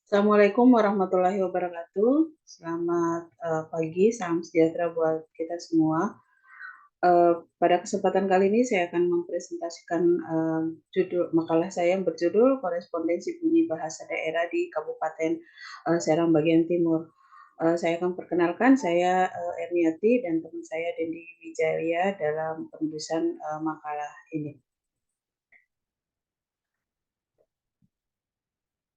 Assalamualaikum warahmatullahi wabarakatuh. Selamat pagi, salam sejahtera buat kita semua. Pada kesempatan kali ini saya akan mempresentasikan judul makalah saya yang berjudul Korespondensi Bunyi Bahasa Daerah di Kabupaten Serang bagian Timur. Saya akan perkenalkan, saya Erniati dan teman saya Dendi Wijaya dalam penulisan makalah ini.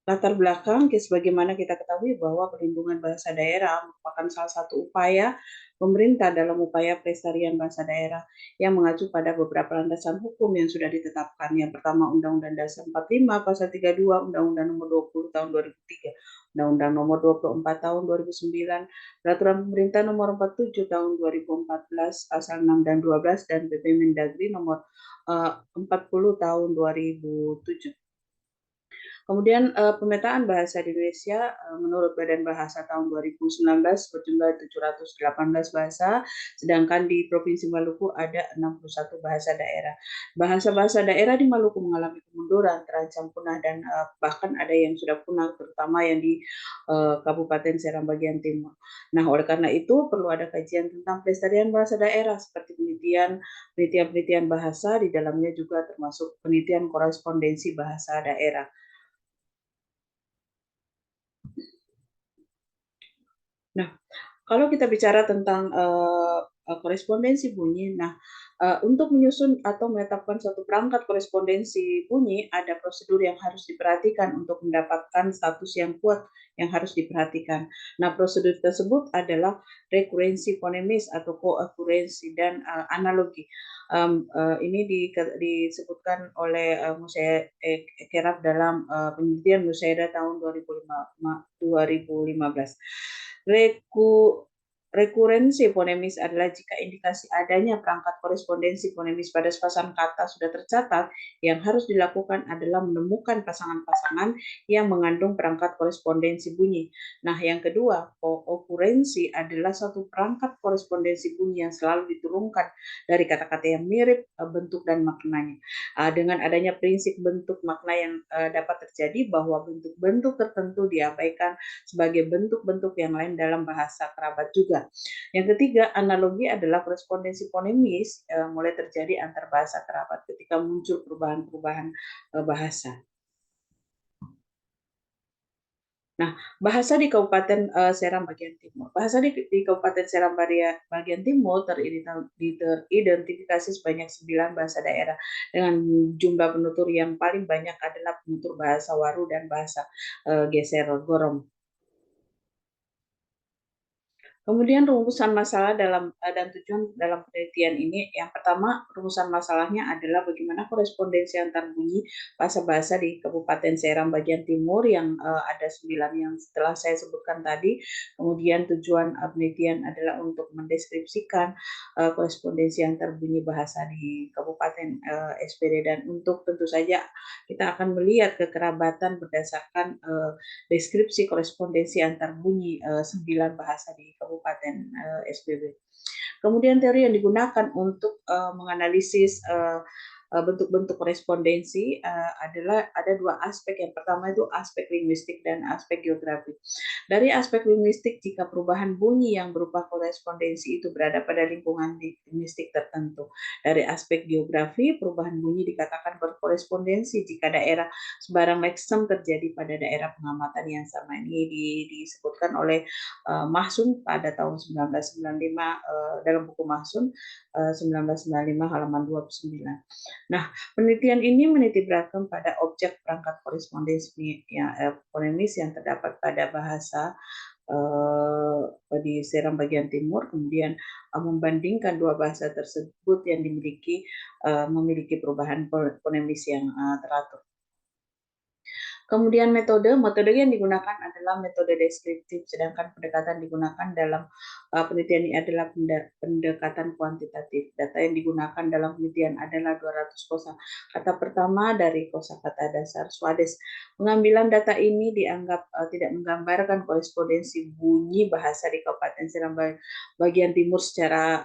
Latar belakang, sebagaimana kita ketahui bahwa perlindungan bahasa daerah merupakan salah satu upaya pemerintah dalam upaya pelestarian bahasa daerah yang mengacu pada beberapa landasan hukum yang sudah ditetapkan. Yang pertama, Undang-Undang Dasar 45 Pasal 32, Undang-Undang Nomor 20 Tahun 2003, Undang-Undang Nomor 24 Tahun 2009, Peraturan Pemerintah Nomor 47 Tahun 2014 Pasal 6 dan 12, dan PP Mendagri Nomor 40 Tahun 2007. Kemudian pemetaan bahasa di Indonesia menurut Badan Bahasa tahun 2019 berjumlah 718 bahasa, sedangkan di Provinsi Maluku ada 61 bahasa daerah. Bahasa-bahasa daerah di Maluku mengalami kemunduran, terancam punah, dan bahkan ada yang sudah punah, terutama yang di Kabupaten Serang bagian timur. Nah, oleh karena itu perlu ada kajian tentang pelestarian bahasa daerah seperti penelitian bahasa, di dalamnya juga termasuk penelitian korespondensi bahasa daerah. Nah, kalau kita bicara tentang korespondensi bunyi, nah untuk menyusun atau menetapkan suatu perangkat korespondensi bunyi, ada prosedur yang harus diperhatikan untuk mendapatkan status yang kuat yang harus diperhatikan. Nah, prosedur tersebut adalah rekurensi fonemis atau koakurensi dan analogi. Ini disebutkan oleh Musyairah Kerap dalam penelitian Musyairah tahun 2015. Reku Rekurensi fonemis adalah jika indikasi adanya perangkat korespondensi fonemis pada sepasang kata sudah tercatat, yang harus dilakukan adalah menemukan pasangan-pasangan yang mengandung perangkat korespondensi bunyi. Nah, yang kedua, okurensi adalah suatu perangkat korespondensi bunyi yang selalu diturunkan dari kata-kata yang mirip bentuk dan maknanya. Dengan adanya prinsip bentuk makna yang dapat terjadi bahwa bentuk-bentuk tertentu diabaikan sebagai bentuk-bentuk yang lain dalam bahasa kerabat juga. Yang ketiga, analogi adalah korespondensi fonemis mulai terjadi antar bahasa kerabat ketika muncul perubahan-perubahan bahasa. Nah, bahasa di Kabupaten Serang bagian Timur. Bahasa di Kabupaten Serang bagian Timur teridentifikasi sebanyak 9 bahasa daerah dengan jumlah penutur yang paling banyak adalah penutur bahasa Waru dan bahasa Geser Gorom. Kemudian rumusan masalah dan tujuan dalam penelitian ini, yang pertama, rumusan masalahnya adalah bagaimana korespondensi antar bunyi bahasa-bahasa di Kabupaten Serang bagian Timur yang ada 9 yang setelah saya sebutkan tadi. Kemudian tujuan penelitian adalah untuk mendeskripsikan korespondensi antar bunyi bahasa di Kabupaten SPD, dan untuk tentu saja kita akan melihat kekerabatan berdasarkan deskripsi korespondensi antar bunyi 9 bahasa di Kabupaten SBB. Kemudian teori yang digunakan untuk menganalisis bentuk-bentuk korespondensi adalah ada dua aspek. Yang pertama itu aspek linguistik dan aspek geografi. Dari aspek linguistik, jika perubahan bunyi yang berupa korespondensi itu berada pada lingkungan linguistik tertentu. Dari aspek geografi, perubahan bunyi dikatakan berkorespondensi jika daerah sebarang leksem terjadi pada daerah pengamatan yang sama. Ini disebutkan oleh Mahsun pada tahun 1995 dalam buku Mahsun 1995 halaman 29. Nah, penelitian ini menitikberatkan pada objek perangkat korespondensi fonemis yang terdapat pada bahasa di Seram bagian timur, kemudian membandingkan dua bahasa tersebut yang memiliki perubahan fonemis yang teratur. Kemudian metode yang digunakan adalah metode deskriptif, sedangkan pendekatan digunakan dalam penelitian ini adalah pendekatan kuantitatif. Data yang digunakan dalam penelitian adalah 200 kosa kata pertama dari kosakata dasar Swades. Pengambilan data ini dianggap tidak menggambarkan korespondensi bunyi bahasa di Kabupaten Serang bagian timur secara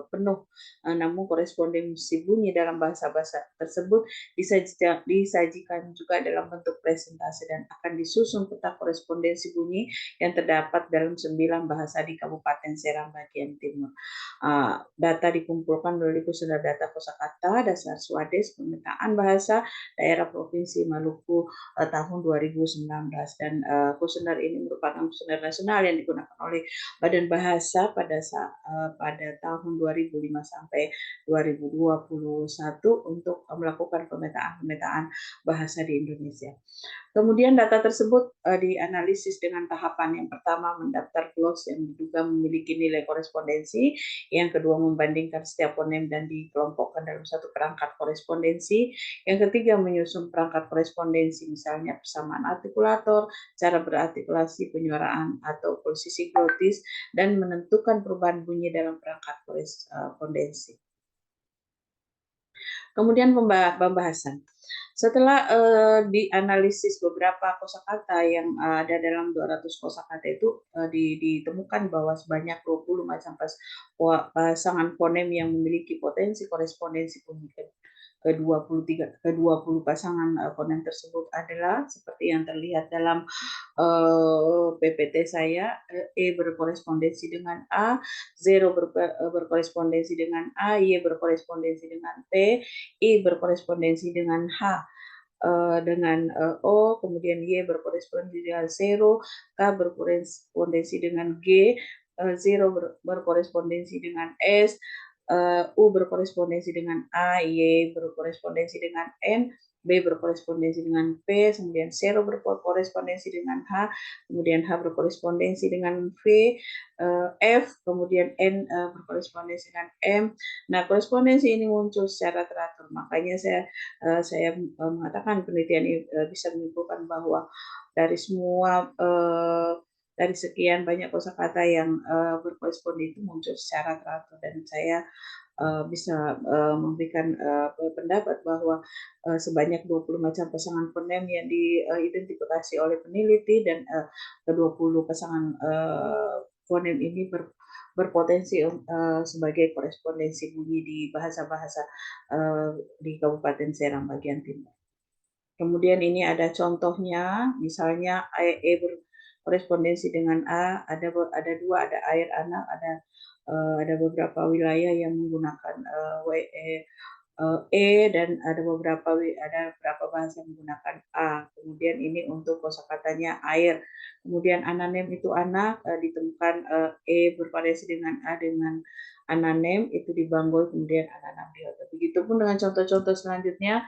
penuh, namun korespondensi bunyi dalam bahasa-bahasa tersebut disajikan juga dalam bentuk presentase dan akan disusun peta korespondensi bunyi yang terdapat dalam 9 bahasa di Kabupaten Serang bagian timur. Data dikumpulkan melalui pusat data kosakata dasar Swades pemetaan bahasa daerah Provinsi Maluku tahun 2019, dan kuesioner ini merupakan kuesioner nasional yang digunakan oleh Badan Bahasa pada tahun 2005 sampai 2021 untuk melakukan pemetaan bahasa di Indonesia. Kemudian data tersebut dianalisis dengan tahapan. Yang pertama, mendaftar clause yang diduga memiliki nilai korespondensi. Yang kedua, membandingkan setiap fonem dan dikelompokkan dalam satu perangkat korespondensi. Yang ketiga, menyusun perangkat korespondensi, misalnya persamaan artikulator, cara berartikulasi, penyuaraan, atau posisi glotis, dan menentukan perubahan bunyi dalam perangkat korespondensi. Kemudian pembahasan. Setelah dianalisis beberapa kosakata yang ada dalam 200 kosakata itu, ditemukan bahwa sebanyak 20 macam pasangan fonem yang memiliki potensi korespondensi bunyi ke-20 pasangan fonem tersebut adalah seperti yang terlihat dalam PPT saya. E berkorespondensi dengan A, 0 berkorespondensi dengan A, Y berkorespondensi dengan T, I berkorespondensi dengan H, dengan O, kemudian Y berkorespondensi dengan 0, K berkorespondensi dengan G, 0 berkorespondensi dengan S, U berkorespondensi dengan A, Y berkorespondensi dengan N, B berkorespondensi dengan P, kemudian 0 berkorespondensi dengan H, kemudian H berkorespondensi dengan V, F, kemudian N berkorespondensi dengan M. Nah, korespondensi ini muncul secara teratur. Makanya saya mengatakan penelitian ini bisa menyimpulkan bahwa dari semua dari sekian banyak kosakata yang berkoresponden itu muncul secara teratur, dan saya bisa memberikan pendapat bahwa sebanyak 20 macam pasangan fonem yang diidentifikasi oleh peneliti, dan ke-20 pasangan fonem ini berpotensi sebagai korespondensi bunyi di bahasa-bahasa di Kabupaten Serang bagian timur. Kemudian ini ada contohnya, misalnya E berkorespondensi dengan A, ada dua, ada air anak, ada beberapa wilayah yang menggunakan dan ada beberapa bahasa yang menggunakan A. Kemudian ini untuk kosakatanya air. Kemudian ananem itu anak, ditemukan E bervariasi dengan A dengan ananem itu di Bangol, kemudian ananam di Hotel. Begitupun dengan contoh-contoh selanjutnya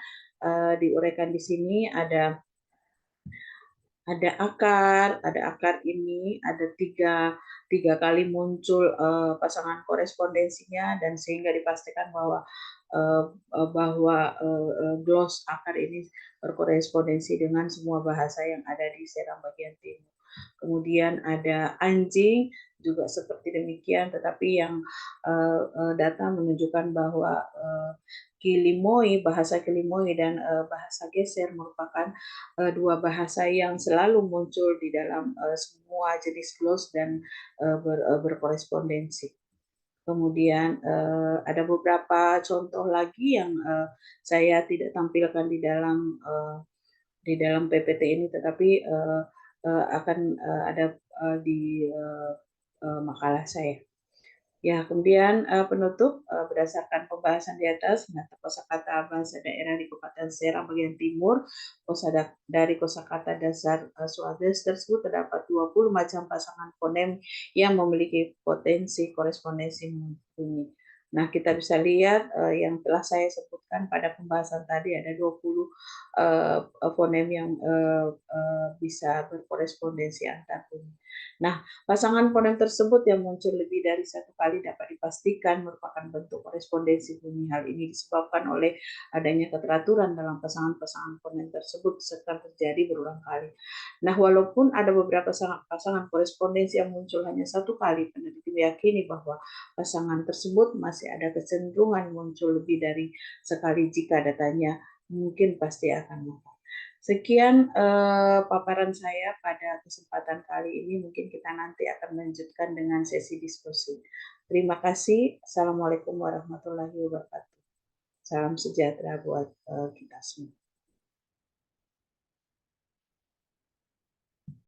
diuraikan di sini. Ada akar ini ada tiga kali muncul pasangan korespondensinya, dan sehingga dipastikan bahwa gloss akar ini berkorespondensi dengan semua bahasa yang ada di Serang bagian timur. Kemudian ada anjing juga seperti demikian, tetapi yang data menunjukkan bahwa bahasa Kilimoi dan bahasa Geser merupakan dua bahasa yang selalu muncul di dalam semua jenis gloss dan berkorespondensi. Kemudian ada beberapa contoh lagi yang saya tidak tampilkan di dalam PPT ini, tetapi akan ada di makalah saya. Ya, kemudian penutup, berdasarkan pembahasan di atas, menata kosakata bahasa daerah di Kabupaten Serang bagian timur, dari kosakata dasar Swades tersebut terdapat 20 macam pasangan fonem yang memiliki potensi korespondensi bunyi. Nah, kita bisa lihat yang telah saya sebutkan pada pembahasan tadi, ada 20 fonem yang bisa berkorespondensi antar bunyi. Nah, pasangan fonem tersebut yang muncul lebih dari satu kali dapat dipastikan merupakan bentuk korespondensi bunyi. Hal ini disebabkan oleh adanya keteraturan dalam pasangan-pasangan fonem tersebut serta terjadi berulang kali. Nah, walaupun ada beberapa pasangan korespondensi yang muncul hanya satu kali, peneliti meyakini bahwa pasangan tersebut masih ada kecenderungan muncul lebih dari sekali jika datanya mungkin pasti akan muncul. Sekian paparan saya pada kesempatan kali ini. Mungkin kita nanti akan melanjutkan dengan sesi diskusi. Terima kasih. Assalamualaikum warahmatullahi wabarakatuh. Salam sejahtera buat kita semua.